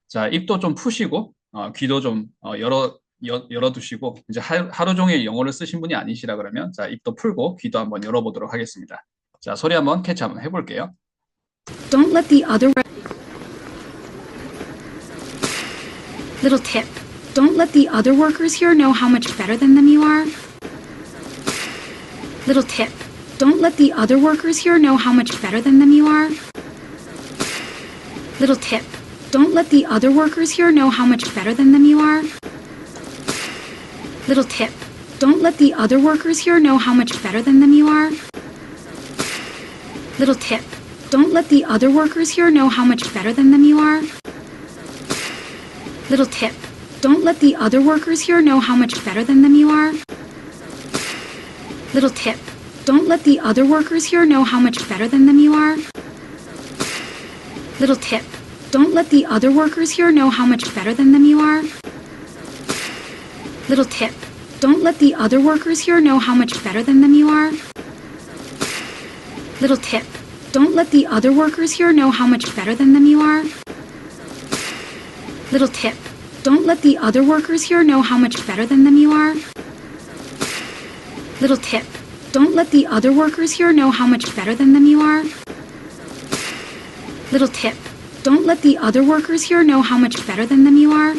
자, 입도 좀 푸시고, 귀도 좀 열어두시고, 이제 하루 종일 영어를 쓰신 분이 아니시라 그러면, 자, 입도 풀고 귀도 한번 열어보도록 하겠습니다. 자, 소리 한번 캐치 한번 해볼게요. Don't let the other little tip. Don't let the other workers here know how much better than them you are. Little tip. Don't let the other workers here know how much better than them you are. Little tip. Don't let the other workers here know how much better than them you are. Little tip. Don't let the other workers here know how much better than them you are. Little tip. Don't let the other workers here know how much better than them you are. Little tip. Don't let the other workers here know how much better than them you are. Little tip. Don't let the other workers here know how much better than them you are. Little tip. Don't let the other workers here know how much better than them you are. Little tip. Don't let the other workers here know how much better than them you are. Little tip. Don't let the other workers here know how much better than them you are. Little tip. Don't let the other workers here know how much better than them you are. Little tip. Don't let the other workers here know how much better than them you are. Little tip. Don't let the other workers here know how much better than them you are.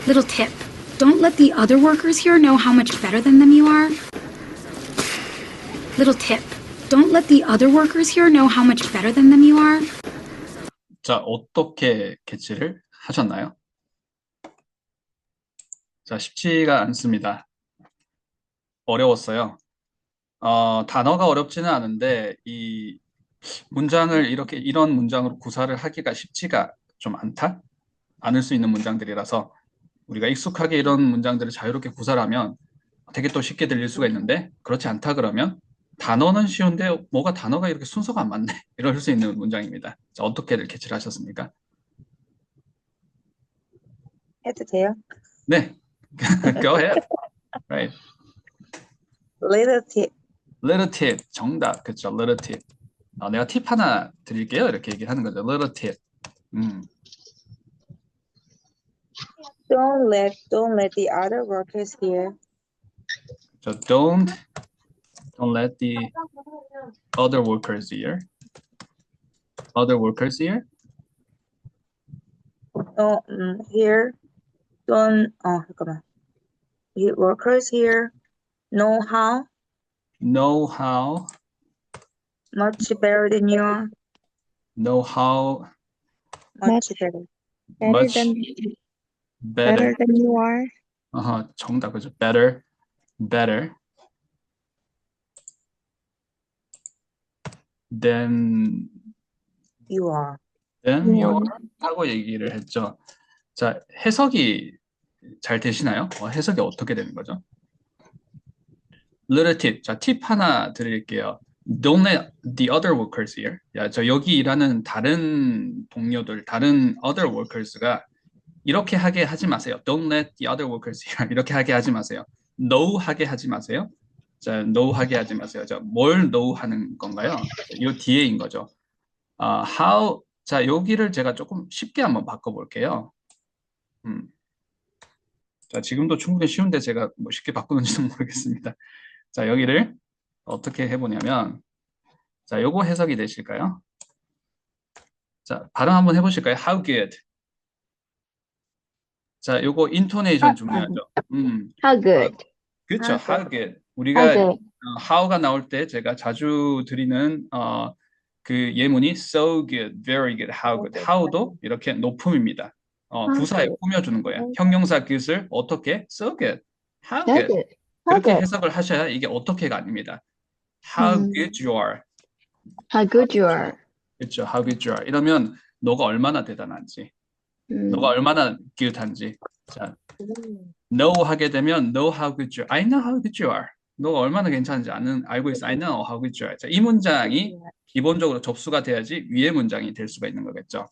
Little tip. Don't let the other workers here know how much better than them you are. Little tip. Don't let the other workers here know how much better than them you are. 자, 어떻게 캐치를 하셨나요? 자, 쉽지가 않습니다. 어려웠어요. 단어가 어렵지는 않은데, 이 문장을 이런 문장으로 구사를 하기가 쉽지가 좀 않을 수 있는 문장들이라서 우리가 익숙하게 이런 문장들을 자유롭게 구사를 하면 되게 또 쉽게 들릴 수가 있는데, 그렇지 않다 그러면 단어는 쉬운데 뭐가 단어가 이렇게 순서가 안 맞네. 이럴 수 있는 문장입니다. 자, 어떻게들 캐치를 하셨습니까? 해도 돼요? 네. Go ahead. Right. Little tip. Little tip. 정답. 그렇죠. Little tip. 내가 팁 하나 드릴게요. 이렇게 얘기를 하는 거죠. Little tip. Don't let the other workers hear. So don't let the other workers hear. Other workers hear. Here. 잠깐만. The workers here know how Know how. much better than you are. Know how Much better. much better. than you are. 정답 그죠. Better. Than You are. you are 하고 얘기를 했죠. 자, 해석이 잘 되시나요? 해석이 어떻게 되는 거죠? Little tip. 자, 팁 하나 드릴게요. Don't let the other workers hear. 야, 저 여기 일하는 다른 동료들, 다른 other workers가 이렇게 하게 하지 마세요. Don't let the other workers hear. 이렇게 하게 하지 마세요. No 하게 하지 마세요. 자, no 하게 하지 마세요. 자, 뭘 no 하는 건가요? 이 뒤에인 거죠. how. 자, 여기를 제가 조금 쉽게 한번 바꿔볼게요. 자, 지금도 충분히 쉬운데 제가 뭐 쉽게 바꾸는지는 모르겠습니다. 자, 여기를 어떻게 해보냐면, 자, 요거 해석이 되실까요? 자, 발음 한번 해보실까요? How good. 자, 요거 인토네이션 중요하죠. How good. 그렇죠. How How good. 우리가 How good. how가 나올 때 제가 자주 드리는 그 예문이 so good, very good, how good. how도 이렇게 높음입니다. 부사에 꾸며주는 거예요. 형용사 good을 어떻게? so good, how How good. good. How 그렇게 good. 해석을 하셔야 이게 어떻게가 아닙니다. How good you are. How good you are. 그렇죠. How good you are. 이러면 너가 얼마나 대단한지, 너가 얼마나 good한지. 자, know 하게 되면 know how good you are. I know how good you are. 너가 얼마나 괜찮은지 알고 있어. I know how good you are. 자, 이 문장이 기본적으로 접수가 돼야지 위의 문장이 될 수가 있는 거겠죠.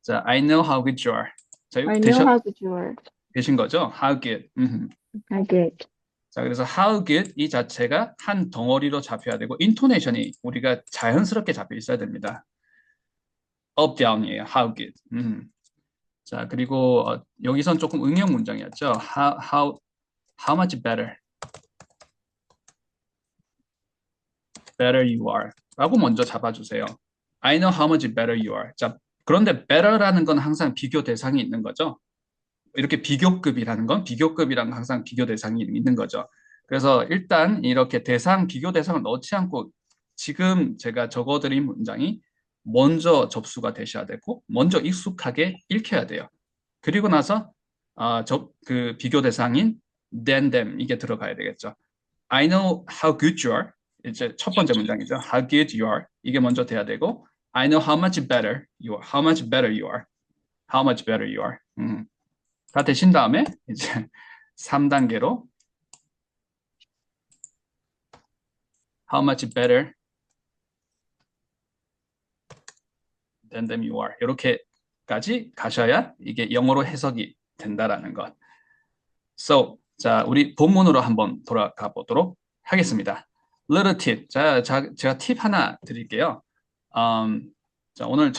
자, I know how good you are. 자, I know how good you are. 되신 거죠? How good. How good. 자, 그래서 how good 이 자체가 한 덩어리로 잡혀야 되고 인토네이션이 우리가 자연스럽게 잡혀 있어야 됩니다. up, down이에요. How good. 자, 그리고 여기선 조금 응용 문장이었죠. How much better? Better you are. 라고 먼저 잡아주세요. I know how much better you are. 자, 그런데 better라는 건 항상 비교 대상이 있는 거죠. 이렇게 비교급이라는 건 비교급이랑 항상 비교 대상이 있는 거죠. 그래서 일단 이렇게 비교 대상을 넣지 않고 지금 제가 적어드린 문장이 먼저 접수가 되셔야 되고 먼저 익숙하게 읽혀야 돼요. 그리고 나서 그 비교 대상인 than them 이게 들어가야 되겠죠. I know how good you are. 이제 첫 번째 문장이죠. How good you are. 이게 먼저 돼야 되고 I know how much better you are. How much better you are. How much better you are. 다 되신 다음에 이제 3단계로 How much better than them you are. 이렇게까지 가셔야 이게 영어로 해석이 된다라는 것. So, 자, 우리 본문으로 한번 돌아가 보도록 하겠습니다. Little tip. 자, 제가 팁 하나 드릴게요. 자, 오늘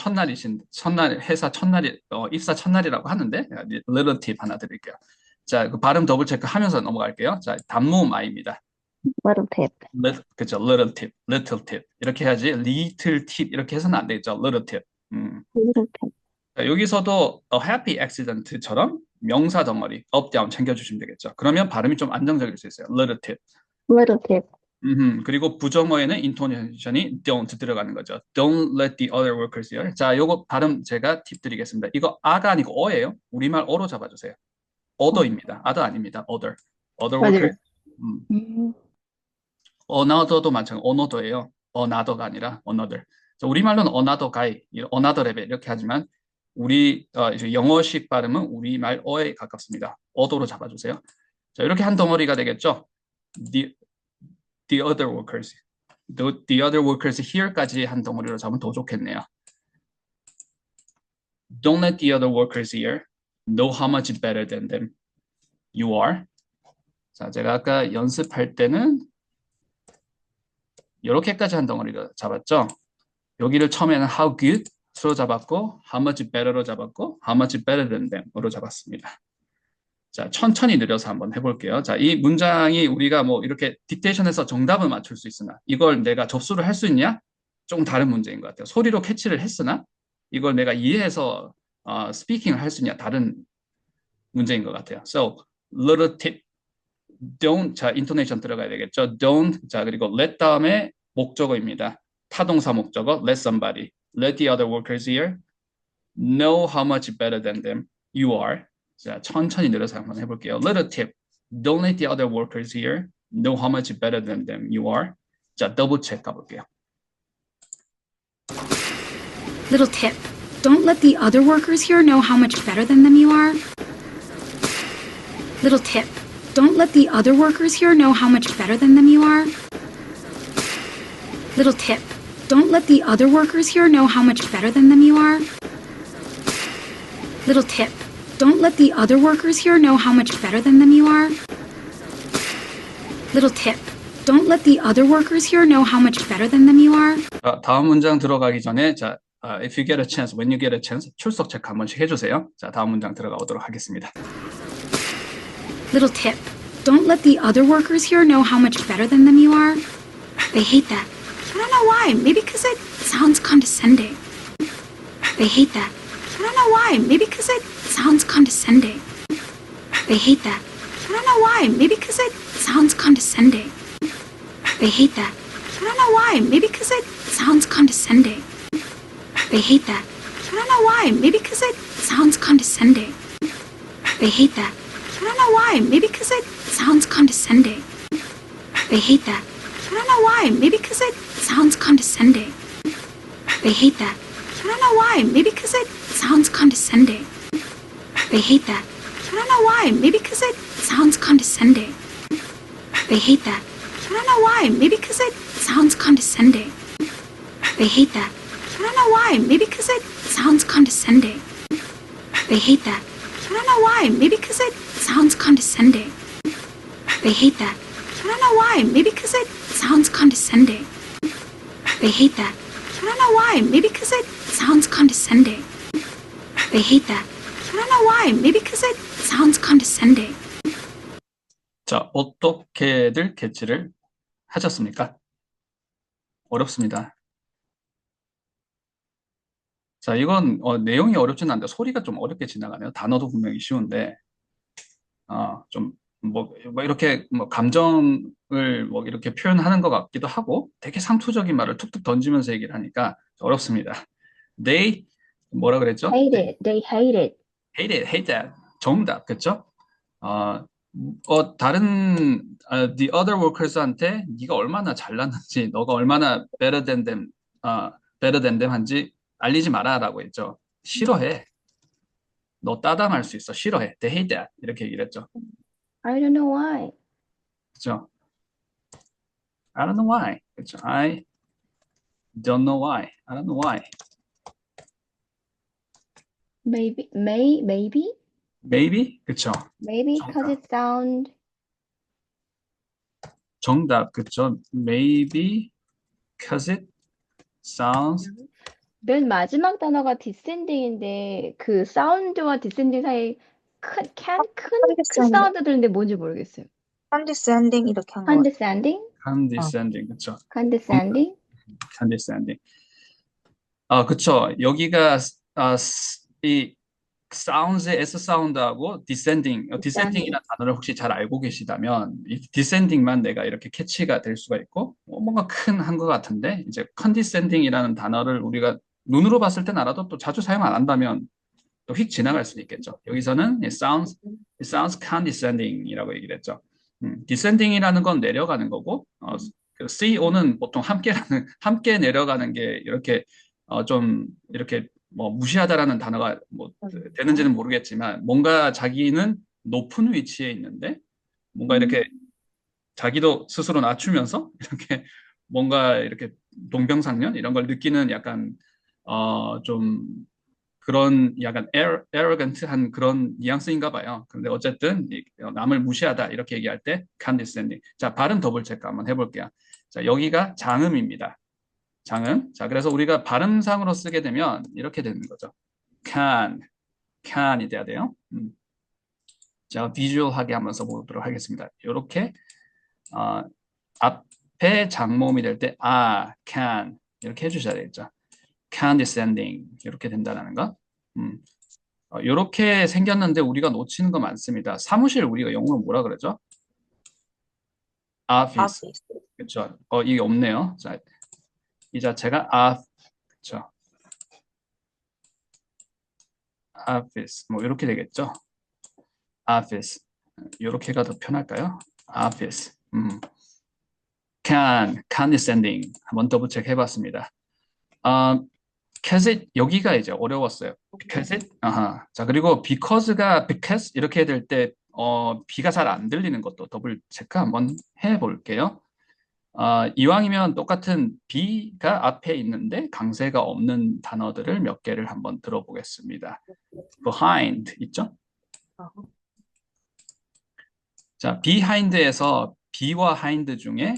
회사 첫날이, 입사 첫날이라고 하는데, little tip 하나 드릴게요. 자, 그 발음 더블 체크 하면서 넘어갈게요. 자, 단모음 I입니다. Little tip. 그죠, little tip. 이렇게 해야지, little tip, 이렇게 해서는 안 되겠죠, little tip. Little tip. 자, 여기서도 a happy accident처럼 명사 덩어리, up, down 챙겨주시면 되겠죠. 그러면 발음이 좀 안정적일 수 있어요, little tip. Little tip. 그리고 부정어에는 인토네이션이 don't 들어가는 거죠. Don't let the other workers hear. 자, 요거 발음 제가 팁 드리겠습니다. 이거 아가 아니고 어예요. 우리말 어로 잡아주세요. other입니다. other 아닙니다. other workers. another도 마찬가지. another예요. another가 아니라 another. 자, 우리말로는 another guy, another level 이렇게 하지만 우리 이제 영어식 발음은 우리말 어에 가깝습니다. other로 잡아주세요. 자, 이렇게 한 덩어리가 되겠죠. The other workers. The other workers here까지 한 덩어리로 잡으면 더 좋겠네요. Don't let the other workers here know how much better than them you are. 자, 제가 아까 연습할 때는 이렇게까지 한 덩어리로 잡았죠. 여기를 처음에는 how good로 잡았고 how much better로 잡았고 how much better than them으로 잡았습니다. 자, 천천히 느려서 한번 해볼게요. 자, 이 문장이 우리가 뭐 이렇게 딕테이션에서 정답을 맞출 수 있으나 이걸 내가 접수를 할 수 있냐? 조금 다른 문제인 것 같아요. 소리로 캐치를 했으나 이걸 내가 이해해서 스피킹을 할 수 있냐? 다른 문제인 것 같아요. So, little tip. Don't, 자, intonation 들어가야 되겠죠. Don't, 자, 그리고 let 다음에 목적어입니다. 타동사 목적어, let somebody. Let the other workers here know how much better than them you are. 자, 천천히 느려서 한번 해볼게요. Little tip. Don't let the other workers here know how much better than them you are. 자, 더블 체크 가볼게요. Little tip. Don't let the other workers here know how much better than them you are. Little tip. Don't let the other workers here know how much better than them you are. Little tip. Don't let the other workers here know how much better than them you are. Little tip. Don't let the other workers here know how much better than them you are. Little tip. Don't let the other workers here know how much better than them you are. 자, 다음 문장 들어가기 전에 자, if you get a chance, when you get a chance, 출석 체크 한 번씩 해주세요. 자, 다음 문장 들어가 보도록 하겠습니다. Little tip. Don't let the other workers here know how much better than them you are. They hate that. I don't know why. Maybe because it sounds condescending. They hate that. I don't know why. Maybe because it sounds condescending. They hate that. I don't know why. Maybe because it sounds condescending. They hate that. I don't know why. Maybe because it sounds condescending. They hate that. I don't know why. Maybe because it sounds condescending. They hate that. I don't know why. Maybe because it sounds condescending. They hate that. I don't know why. Maybe because it sounds condescending. They hate that. I don't know why. Maybe because it sounds condescending. They hate that. I don't know why. Maybe because it sounds condescending. They hate that. I don't know why. Maybe because it sounds condescending. They hate that. I don't know why. Maybe because it sounds condescending. They hate that. I don't know why. Maybe because it sounds condescending. They hate that. I don't know why. Maybe because it sounds condescending. They hate that. I don't know why. Maybe because it sounds condescending. They hate that. I don't know why. Maybe because it sounds condescending. 자, 어떻게들 캐치를 하셨습니까? 어렵습니다. 자, 이건 내용이 어렵진 않은데 소리가 좀 어렵게 지나가네요. 단어도 분명히 쉬운데 좀 뭐 이렇게 뭐 감정을 뭐 이렇게 표현하는 것 같기도 하고 되게 상투적인 말을 툭툭 던지면서 얘기를 하니까 어렵습니다. They 뭐라 그랬죠? hate it. They hate it. Hate it, hate that. 정답, 그렇죠? 다른 the other workers한테 네가 얼마나 잘났는지, 너가 얼마나 better than them 한지 알리지 마라라고 했죠. 싫어해. 너 따당할 수 있어. 싫어해. They hate that. 이렇게 얘기를 했죠. I don't know why. 그렇죠? I don't know why. 그렇죠? I don't know why. I don't know why. Maybe. Maybe? 그렇죠? Maybe because it sound. 정답, 그렇죠? Maybe because it sounds 맨 마지막 단어가 descending인데 그 사운드와 descending 사이 큰 사운드 들리는데 뭔지 모르겠어요. condescending 이렇게 한 거 같아. condescending? condescending, 그렇죠? condescending? condescending. 그쵸. 여기가 이 sounds의 S 사운드하고 descending이라는 단어를 혹시 잘 알고 계시다면 이 descending만 내가 이렇게 캐치가 될 수가 있고 뭔가 큰 한 것 같은데 이제 condescending이라는 단어를 우리가 눈으로 봤을 땐 알아도 또 자주 사용 안 한다면 또 휙 지나갈 수도 있겠죠. 여기서는 it sounds condescending이라고 얘기를 했죠. descending이라는 건 내려가는 거고 그 CO는 보통 함께 내려가는 게 이렇게 좀 이렇게 뭐 무시하다라는 단어가 뭐 되는지는 모르겠지만 뭔가 자기는 높은 위치에 있는데 뭔가 이렇게 자기도 스스로 낮추면서 이렇게 뭔가 이렇게 동병상련 이런 걸 느끼는 약간 좀 그런 약간 arrogant한 그런 뉘앙스인가 봐요. 근데 어쨌든 남을 무시하다 이렇게 얘기할 때 condescending. 자, 발음 더블 체크 한번 해볼게요. 자, 여기가 장음입니다. 장음. 자, 그래서 우리가 발음상으로 쓰게 되면 이렇게 되는 거죠. can이 돼야 돼요. 제가 비주얼하게 한번 써보도록 하겠습니다. 이렇게 앞에 장모음이 될 때 can 이렇게 해주셔야 되겠죠. condescending 이렇게 된다는 거. 이렇게 생겼는데 우리가 놓치는 거 많습니다. 사무실 우리가 영어로 뭐라 그러죠? office. 그렇죠. 이게 없네요. 자, 이 자체가 그렇죠. office 뭐 이렇게 되겠죠. office 이렇게가 더 편할까요? office. condescending 한번 더블 체크 해봤습니다. because it 여기가 이제 어려웠어요. because it 자 그리고 because 이렇게 될 때 B가 잘 안 들리는 것도 더블 체크 한번 해볼게요. 이왕이면 똑같은 B가 앞에 있는데 강세가 없는 단어들을 몇 개를 한번 들어보겠습니다. behind 있죠? 자, behind에서 B와 hind 중에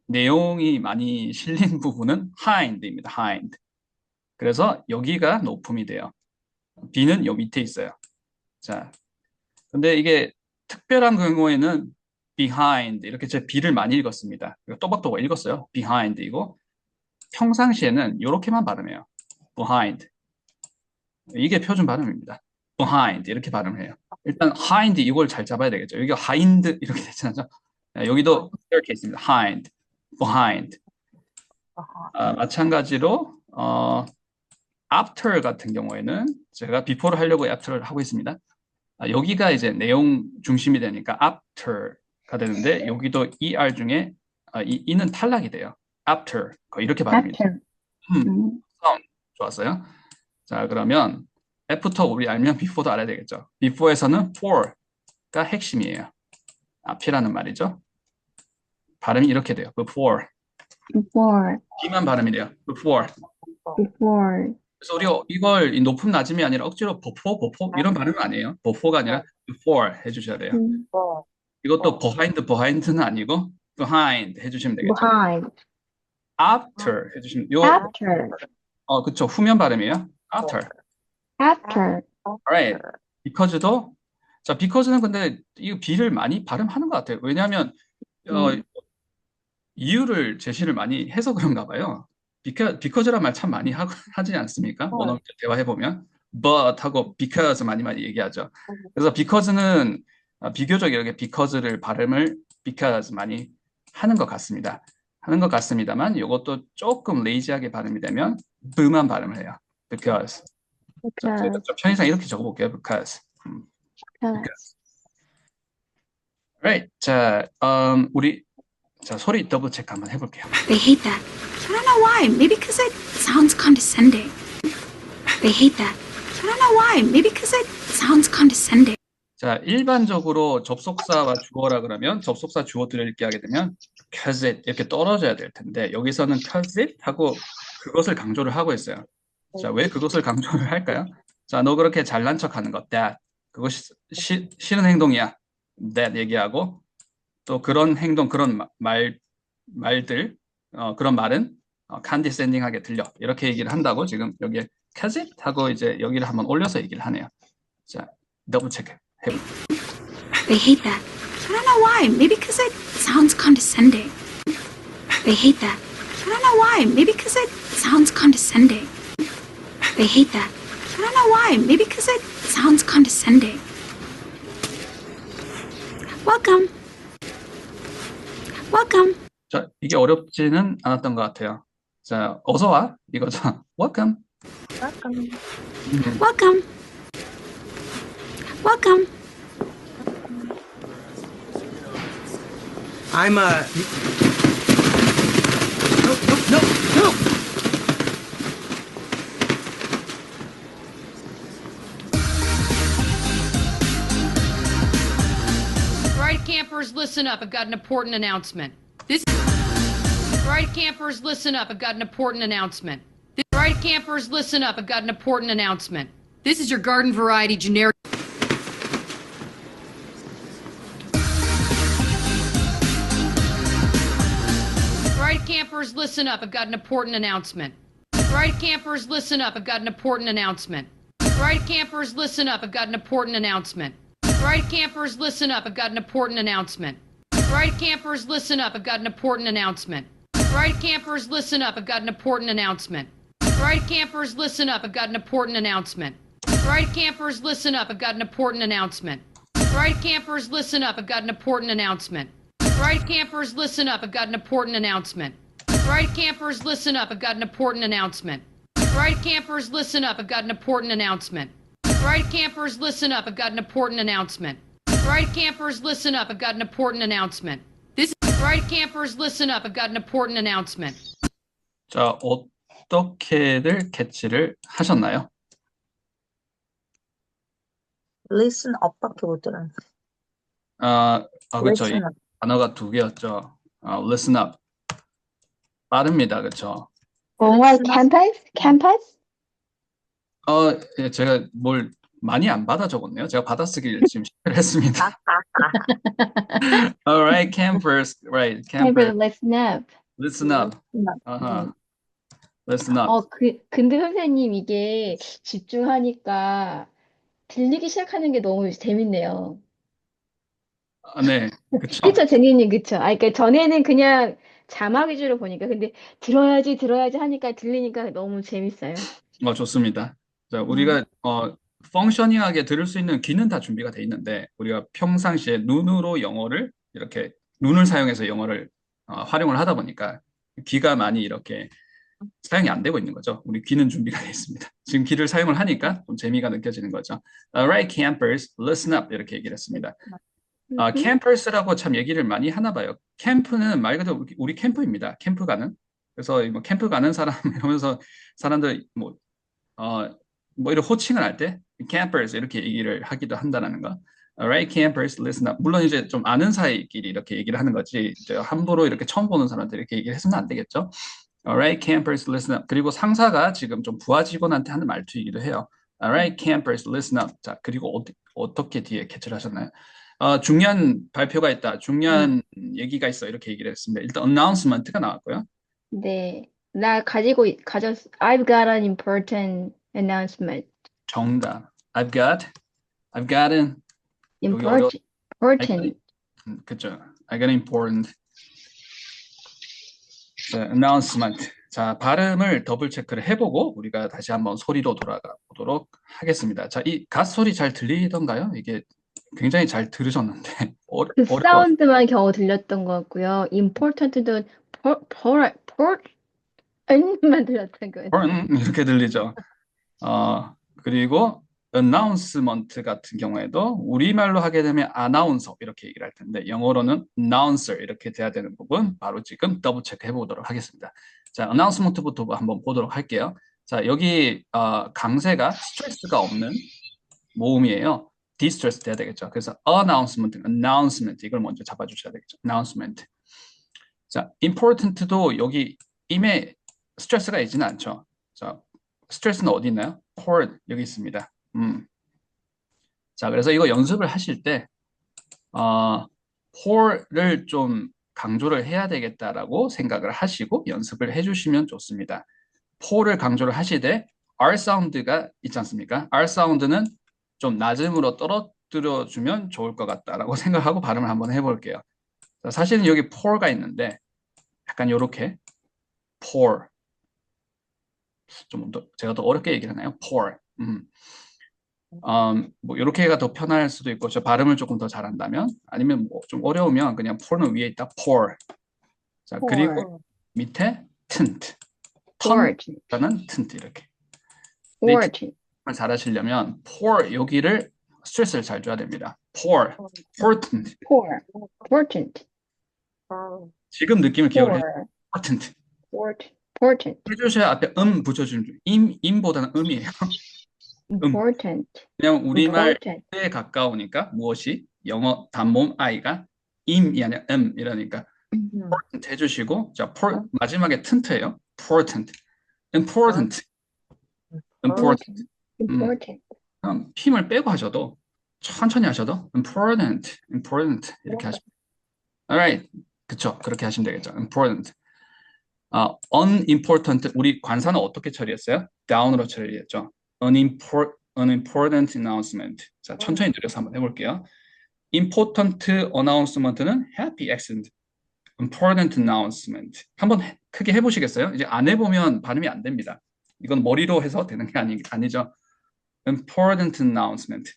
내용이 많이 실린 부분은 hind입니다. hind. 그래서 여기가 높음이 돼요. B는 요 밑에 있어요. 자, 근데 이게 특별한 경우에는 behind 이렇게 제 B를 많이 읽었습니다. 또박또박 읽었어요. behind 이거 평상시에는 이렇게만 발음해요. behind 이게 표준 발음입니다. behind 이렇게 발음해요. 일단 hind 이걸 잘 잡아야 되겠죠. 여기가 hind 이렇게 되잖아요. 여기도 이렇게 있습니다. hind, behind. 마찬가지로 after 같은 경우에는 제가 before를 하려고 after를 하고 있습니다. 여기가 이제 내용 중심이 되니까 after가 되는데 여기도 er 중에 이는 탈락이 돼요. after 이렇게 발음입니다. 좋았어요. 자, 그러면 F부터 우리 알면 before도 알아야 되겠죠. before에서는 for가 핵심이에요. 앞이라는 말이죠. 발음이 이렇게 돼요. before. B만 발음이 돼요. before. 그래서 우리가 이걸 이 높음 낮음이 아니라 억지로 before 이런 발음은 아니에요. before가 아니라 before 해주셔야 돼요. 이것도 behind는 아니고 behind 해주시면 되겠죠. after 해주시면 After. 그쵸. 후면 발음이에요. after. After. Alright. because도 자, because는 근데 이 B를 많이 발음하는 것 같아요. 왜냐하면 이유를 제시를 많이 해서 그런가 봐요. because란 말 참 많이 하지 않습니까? 원어민 대화해 보면 but 하고 because 많이 얘기하죠. 그래서 because는 비교적 이렇게 because를 발음을 because 많이 하는 것 같습니다. 하는 것 같습니다만 이것도 조금 레이지하게 발음이 되면 b만 발음을 해요. because. 자, 제가 좀 편의상 이렇게 적어볼게요. because. because. Right. 자, 우리 소리 더블 체크 한번 해볼게요. They hate that. I don't know why. Maybe because it sounds condescending. They hate that. I don't know why. Maybe because it sounds condescending. 자, 일반적으로 접속사와 주어라 그러면 접속사 주어 들을게 하게 되면 cause it 이렇게 떨어져야 될 텐데 여기서는 cause it 하고 그것을 강조를 하고 있어요. 자, 왜 그것을 강조를 할까요? 자, 너 그렇게 잘난 척하는 것 that 그것이 싫은 행동이야. that 얘기하고 또 그런 행동 그런 말들 그런 말은 condescending하게 들려. 이렇게 얘기를 한다고 지금 여기에 cause it 하고 이제 여기를 한번 올려서 얘기를 하네요. 자, 더블 체크. They hate that. I don't know why. Maybe because it sounds condescending. They hate that. I don't know why. Maybe because it sounds condescending. They hate that. I don't know why. Maybe because it sounds condescending. Welcome. Welcome. 자, 이게 어렵지는 않았던 것 같아요. 자, 어서 와 이거죠. Welcome. Welcome. Welcome. I'm no. Right, campers, listen up. I've got an important announcement. Right, campers, listen up. I've got an important announcement. Right, campers, listen up. I've got an important announcement. This is your garden variety generic. Right, campers, listen up. I've got an important announcement. Right, campers, listen up. I've got an important announcement. Right, campers, listen up. I've got an important announcement. Right, campers, listen up. I've got an important announcement. Right, campers, listen up. I've got an important announcement. Right, campers, listen up. I've got an important announcement. Right, campers, listen up. I've got an important announcement. Right, campers, listen up. I've got an important announcement. Right, campers, listen up. I've got an important announcement. Right, campers, listen up. I've got an important announcement. Right, campers, listen up. I've got an important announcement. Right, campers, listen up. I've got an important announcement. Right, campers, listen up. I've got an important announcement. Right, campers, listen up. I've got an important announcement. Right, campers, listen up. I've got an important announcement. 자, 어떻게들 캐치를 하셨나요? listen up밖에 못 들었는데. 그렇죠. 이 listen up. 단어가 두 개였죠. listen up. 빠릅니다. 그렇죠. 정말 캠퍼스? 예, 제가 뭘 많이 안 받아 적었네요. 제가 받아쓰기를 지금 실패를 했습니다. Alright, campers. Right, campers. Listen up. Listen up. Listen up. 근데 선생님 이게 집중하니까 들리기 시작하는 게 너무 재밌네요. 네, 그렇죠. 그쵸, 제니님, 그쵸. 그러니까 전에는 그냥 자막 위주로 보니까, 근데 들어야지 하니까 들리니까 너무 재밌어요. 좋습니다. 자, 우리가 펑셔닝하게 들을 수 있는 귀는 다 준비가 돼 있는데 우리가 평상시에 눈으로 영어를 이렇게 눈을 사용해서 영어를 활용을 하다 보니까 귀가 많이 이렇게 사용이 안 되고 있는 거죠. 우리 귀는 준비가 돼 있습니다. 지금 귀를 사용을 하니까 좀 재미가 느껴지는 거죠. Alright, campers, listen up 이렇게 얘기를 했습니다. 캠퍼스라고 참 얘기를 많이 하나 봐요. 캠프는 말 그대로 우리 캠프입니다. 캠프 가는. 그래서 뭐 캠프 가는 사람 이러면서 사람들 뭐 이런 호칭을 할 때 campers 이렇게 얘기를 하기도 한다는 거. Alright, campers, listen up. 물론 이제 좀 아는 사이끼리 이렇게 얘기를 하는 거지. 이제 함부로 이렇게 처음 보는 사람들 이렇게 얘기를 해서는 안 되겠죠. Alright, campers, listen up. 그리고 상사가 지금 좀 부하 직원한테 하는 말투이기도 해요. Alright, campers, listen up. 자, 그리고 어떻게 뒤에 캐치를 하셨나요? 중요한 발표가 있다. 중요한 얘기가 있어. 이렇게 얘기를 했습니다. 일단 announcement가 나왔고요. 네. I've got an important announcement. 정답. I've gotten 여기 어려워. Important. 그죠. I got important. 자, announcement. 자, 발음을 더블 체크를 해보고 우리가 다시 한번 소리로 돌아가 보도록 하겠습니다. 자, 이 갓 소리 잘 들리던가요? 이게 굉장히 잘 들으셨는데 그 어려워. 사운드만 겨우 들렸던 것 같고요. important도 만 들렸던 거예요. 이렇게 들리죠. 그리고 announcement 같은 경우에도 우리말로 하게 되면 아나운서 이렇게 얘기를 할 텐데 영어로는 announcer 이렇게 돼야 되는 부분 바로 지금 더블 체크 해보도록 하겠습니다. 자, announcement부터 한번 보도록 할게요. 자, 여기 강세가 스트레스가 없는 모음이에요. distress 돼야 되겠죠. 그래서 announcement 이걸 먼저 잡아주셔야 되겠죠. announcement. 자, important도 여기 임에 스트레스가 있지는 않죠. 자, 스트레스는 어디 있나요? cord 여기 있습니다. 자, 그래서 이거 연습을 하실 때 core를 좀 강조를 해야 되겠다라고 생각을 하시고 연습을 해주시면 좋습니다. core를 강조를 하시되 R 사운드가 있지 않습니까? R 사운드는 좀 낮음으로 떨어뜨려주면 좋을 것 같다라고 생각하고 발음을 한번 해볼게요. 자, 사실은 여기 pour가 있는데 약간 요렇게 pour 좀 더 제가 더 어렵게 얘기를 하나요? pour 뭐 이렇게가 더 편할 수도 있고 저 발음을 조금 더 잘한다면 아니면 뭐 좀 어려우면 그냥 pour는 위에 있다 pour. 자, 그리고 밑에 tint. 턴라는 tint 이렇게. important. 잘하시려면 pour 여기를 스트레스를 잘 줘야 됩니다. pour, important. important. 지금 느낌을 기억을 해주세요. important. important. 해주셔야 앞에 붙여주는 중. 임보다는 음이에요. important. 그냥 우리말에 important. 가까우니까 무엇이 영어 단모음 I가 임이 아니라 이러니까 important 해주시고 자, 마지막에 tint예요. important, important, important. important. 힘을 빼고 하셔도 천천히 하셔도 important, important 이렇게 하시면 alright, 그쵸? 그렇게 하시면 되겠죠. important. unimportant 우리 관사는 어떻게 처리했어요? down으로 처리했죠. unimportant announcement. 자, 천천히 느려서 한번 해볼게요. important announcement는 happy accident. important announcement. 한번 크게 해보시겠어요? 이제 안 해보면 발음이 안 됩니다. 이건 머리로 해서 되는 게 아니죠. important announcement.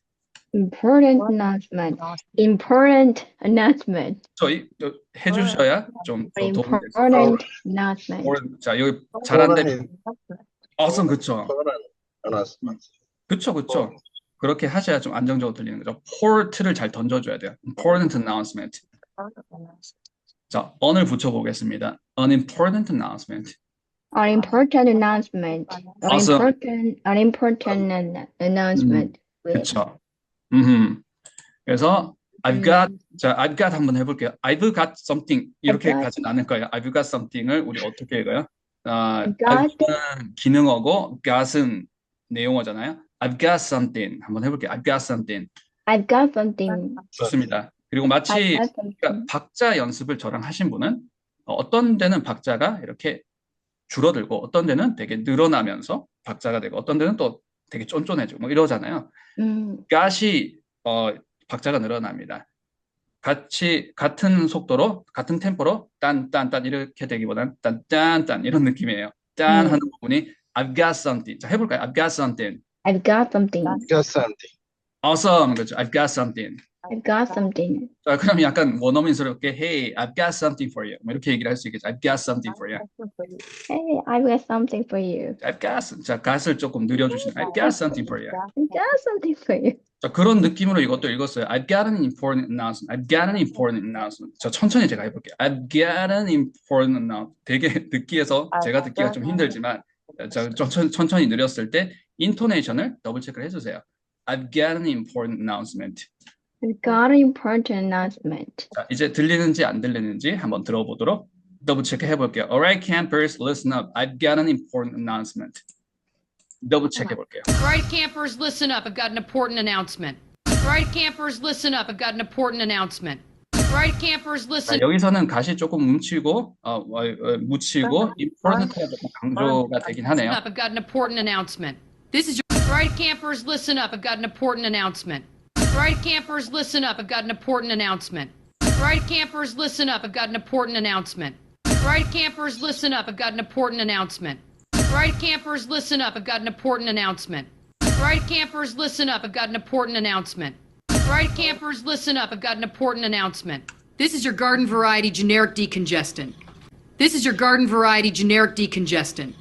important announcement. important announcement. 저희 해주셔야 좀 더 도움이 될 수 있어요. important announcement. 자, 여기 잘한데 awesome, 그쵸? 그쵸. 그렇게 하셔야 좀 안정적으로 들리는 거죠. port를 잘 던져줘야 돼요. important announcement. 자, on을 붙여보겠습니다. unimportant announcement. unimportant announcement. Awesome. unimportant announcement. 그쵸. 그래서 I've got 한번 해볼게요. I've got something 이렇게 가진 않을 거예요. I've got something을 우리 어떻게 읽어요? I've는 기능어고 got은 내용어잖아요. I've got something 한번 해볼게요. I've got something. I've got something. 좋습니다. 그리고 마치 I've got something. 박자 연습을 저랑 하신 분은 어떤 데는 박자가 이렇게 줄어들고 어떤 데는 되게 늘어나면서 박자가 되고 어떤 데는 또 되게 쫀쫀해지고 뭐 이러잖아요. got이 박자가 늘어납니다. 같은 속도로 같은 템포로 딴딴딴 이렇게 되기보다는 딴딴딴 이런 느낌이에요. 딴 하는 부분이 I've got something. 자, 해볼까요? I've got something. I've got something. Awesome. 그렇죠. I've got something. I've got something. 자, 그럼 약간 원어민스럽게 Hey, I've got something for you. 뭐 이렇게 얘기를 할 수 있겠죠. I've got something for you. Hey, I've got something for you. I've got 자, got을 조금 늘려주시면 I've got something for you. I've got something for you. 자, 그런 느낌으로 이것도 읽었어요. I've got an important announcement. I've got an important announcement. 자, 천천히 제가 해볼게요. I've got an important announcement. 되게 듣기에서 제가 듣기가 좀 힘들지만 자, 천천히 느렸을 때 인토네이션을 더블 체크를 해주세요. I've got an important announcement. I've got an important announcement. 자, 이제 들리는지 안 들리는지 한번 들어보도록 더블 체크 해볼게요. Alright, campers, listen up. I've got an important announcement. 더블 체크 해볼게요. Alright, campers, listen up. I've got an important announcement. Alright, campers, listen up. I've got an important announcement. Right campers, 자, listen. 여기서는 가시 조금 묻히고 묻히고 important가 조금 강조가 되긴 하네요. Listen up, I've got an important announcement. This is your right campers, listen up, I've got an important announcement. Right campers, listen up, I've got an important announcement. Right campers, listen up, I've got an important announcement. Right campers, listen up, I've got an important announcement. Right campers, listen up, I've got an important announcement. Right campers, listen up, I've got an important announcement. Right campers, listen up, I've got an important announcement. This is your garden variety generic decongestant. This is your garden variety generic decongestant.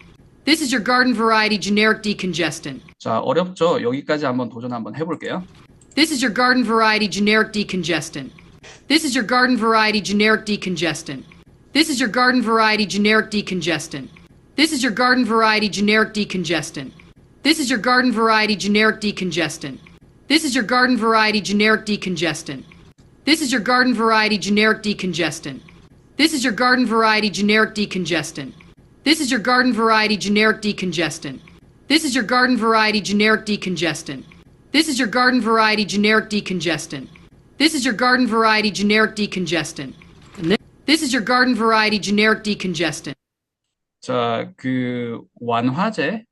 This is your garden variety generic decongestant. 자, 어렵죠? 여기까지 한번 도전 한번 해볼게요. This is your garden variety generic decongestant. This is your garden variety generic decongestant. This is your garden variety generic decongestant. This is your garden variety generic decongestant. This is your garden variety generic decongestant. This is your garden variety generic decongestant. This is your garden variety generic decongestant. This is your garden variety generic decongestant. This is your garden variety generic decongestant. This is your garden variety generic decongestant. This is your garden variety generic decongestant. This is your garden variety generic decongestant. And this is your garden variety generic decongestant. 자, 그 완화제,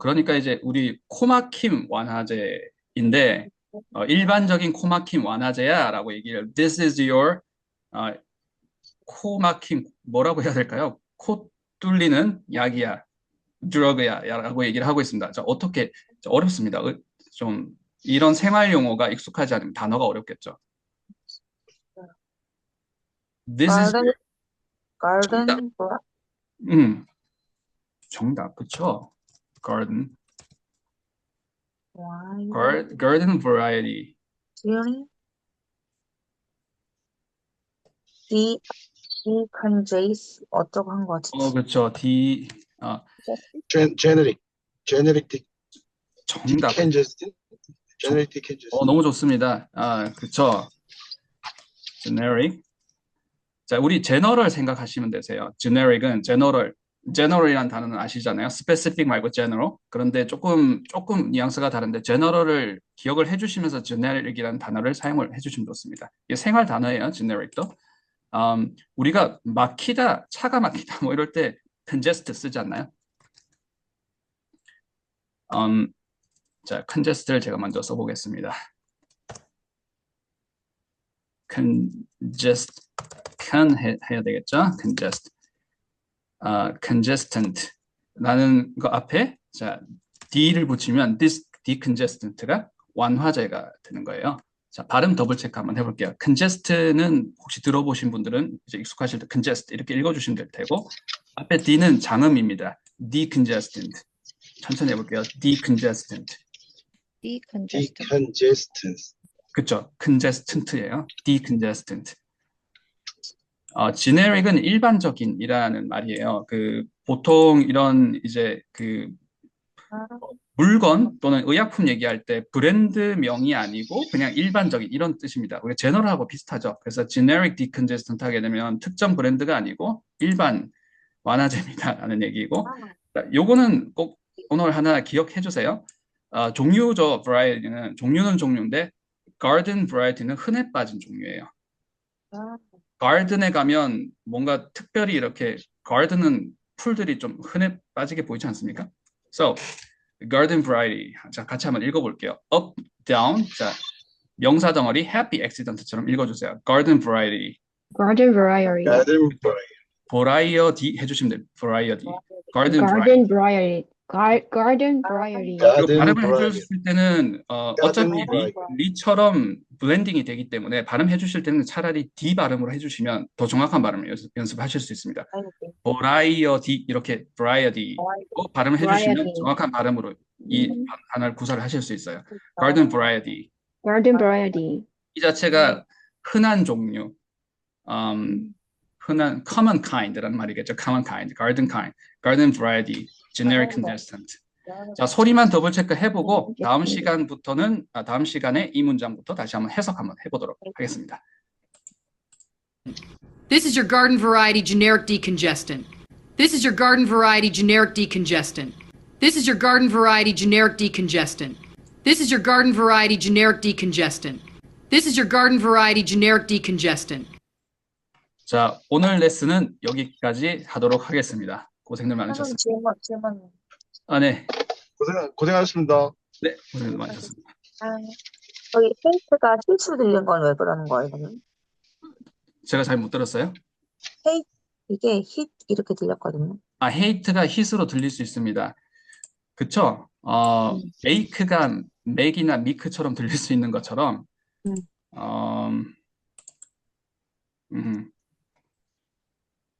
그러니까 이제 우리 코막힘 완화제인데 일반적인 코막힘 완화제야라고 얘기를. This is your 코막힘 뭐라고 해야 될까요? 코 뚫리는 약이야, 드러그야라고 얘기를 하고 있습니다. 자, 어떻게 어렵습니다. 좀 이런 생활 용어가 익숙하지 않으면 단어가 어렵겠죠. This is your garden, 정답, 그쵸? Garden wine, garden variety. hearing, decongest 어쩌고 한 거 같은데. 그쵸. generic 정답. decongestant. generic decongestant. 너무 좋습니다. 그쵸. generic. 자, 우리 general 생각하시면 되세요. general이란 단어는 아시잖아요. specific 말고 general. 그런데 조금 뉘앙스가 다른데 general을 기억을 해주시면서 generic이라는 단어를 사용을 해주시면 좋습니다. 이게 생활 단어예요. generic도. 우리가 막히다, 차가 막히다 뭐 이럴 때 congest 쓰지 않나요? 자, congest를 제가 먼저 써보겠습니다. 해야 되겠죠? congestant 라는 거 앞에 자, D를 붙이면 decongestant가 완화제가 되는 거예요. 자, 발음 더블 체크 한번 해볼게요. congest는 혹시 들어보신 분들은 이제 익숙하실 때 congest 이렇게 읽어주시면 될 테고 앞에 D는 장음입니다. decongestant. 천천히 해볼게요. decongestant. decongestant. 그쵸? congestant예요. decongestant. generic은 일반적인이라는 말이에요. 그 보통 이런 이제 그 물건 또는 의약품 얘기할 때 브랜드명이 아니고 그냥 일반적인 이런 뜻입니다. 우리 general하고 비슷하죠. 그래서 generic decongestant 하게 되면 특정 브랜드가 아니고 일반 완화제입니다라는 얘기고. 요거는 꼭 오늘 하나 기억해 주세요. 종류죠. variety는 종류는 종류인데 garden variety는 흔해 빠진 종류예요. garden에 가면 뭔가 특별히 이렇게 garden은 풀들이 좀 흔해 빠지게 보이지 않습니까? So garden variety. 자, 같이 한번 읽어볼게요. up, down. 자, 명사 덩어리 happy accident처럼 읽어주세요. garden variety. Garden variety. garden variety. variety 해주시면 돼요. variety. garden variety. Garden variety. Garden variety. 이거 garden 발음을 variety. 해주실 때는 어차피 variety. 리처럼 블렌딩이 되기 때문에 발음해 주실 때는 차라리 D 발음으로 해주시면 더 정확한 발음을 연습하실 수 있습니다. variety 이렇게 variety 발음을 해주시면 variety. 정확한 발음으로 이 단어를 구사를 하실 수 있어요. garden variety. Garden variety. 이 자체가 흔한 종류, 흔한 common kind라는 말이겠죠. common kind, garden variety, generic congestant. 자, 소리만 더블 체크 해보고 다음 시간에 이 문장부터 다시 한번 해석 한번 해보도록 하겠습니다. This is your garden variety generic decongestant. This is your garden variety generic decongestant. This is your garden variety generic decongestant. This is your garden variety generic decongestant. This is your garden variety generic decongestant. 자, 오늘 레슨은 여기까지 하도록 하겠습니다. 고생들 많으셨습니다. 질문. 아, 네. 고생하셨습니다. 네, 고생들 많으셨습니다. 저기 헤이트가 실수로 들린 건 왜 그러는 거예요, 그러면? 제가 잘 못 들었어요? 이게 힛 이렇게 들렸거든요. 아, 헤이트가 hit으로 들릴 수 있습니다. 그쵸? make가 맥이나 미크처럼 들릴 수 있는 것처럼,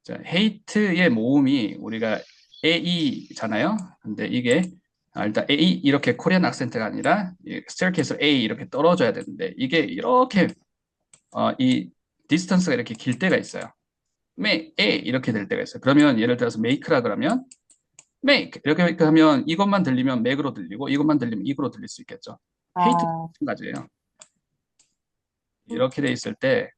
자, hate의 모음이 우리가 a잖아요. 근데 이게 일단 a 이렇게 코리안 악센트가 아니라 staircase로 a 이렇게 떨어져야 되는데 이게 이렇게 이 디스턴스가 이렇게 길 때가 있어요. make a 이렇게 될 때가 있어요. 그러면 예를 들어서 make라 그러면 make 이렇게 하면 이것만 들리면 mac으로 들리고 이것만 들리면 이거로 들릴 수 있겠죠. hate도 마찬가지예요. 이렇게 돼 있을 때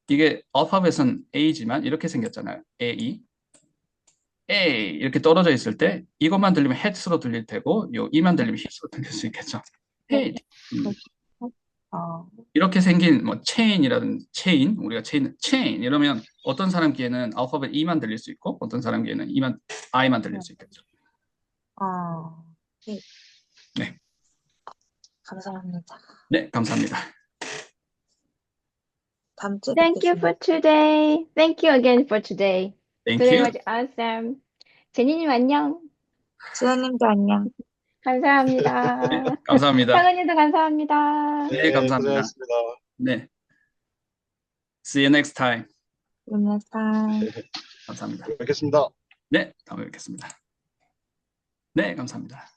이게 알파벳은 A지만 이렇게 생겼잖아요. A 이렇게 떨어져 있을 때 이것만 들리면 head로 들릴 테고 요 E만 들리면 hit으로 들릴 수 있겠죠. head. 이렇게 생긴 뭐 chain이라든지 chain, 우리가 chain 이러면 어떤 사람 귀에는 알파벳 E만 들릴 수 있고 어떤 사람 귀에는 I만 들릴 수 있겠죠. 네. 네. 감사합니다. 네, 감사합니다. 다음 주에 Thank you 뵙겠습니다. for today. Thank you again for today. Thank Today you. was awesome. 제니님 안녕. 지연님도 안녕. 감사합니다. 네, 감사합니다. 상은이도 감사합니다. 네, 감사합니다. 고생하셨습니다. 네. See you next time. 끝났다. 감사합니다. 뵙겠습니다. 네, 다음에 뵙겠습니다. 네, 감사합니다.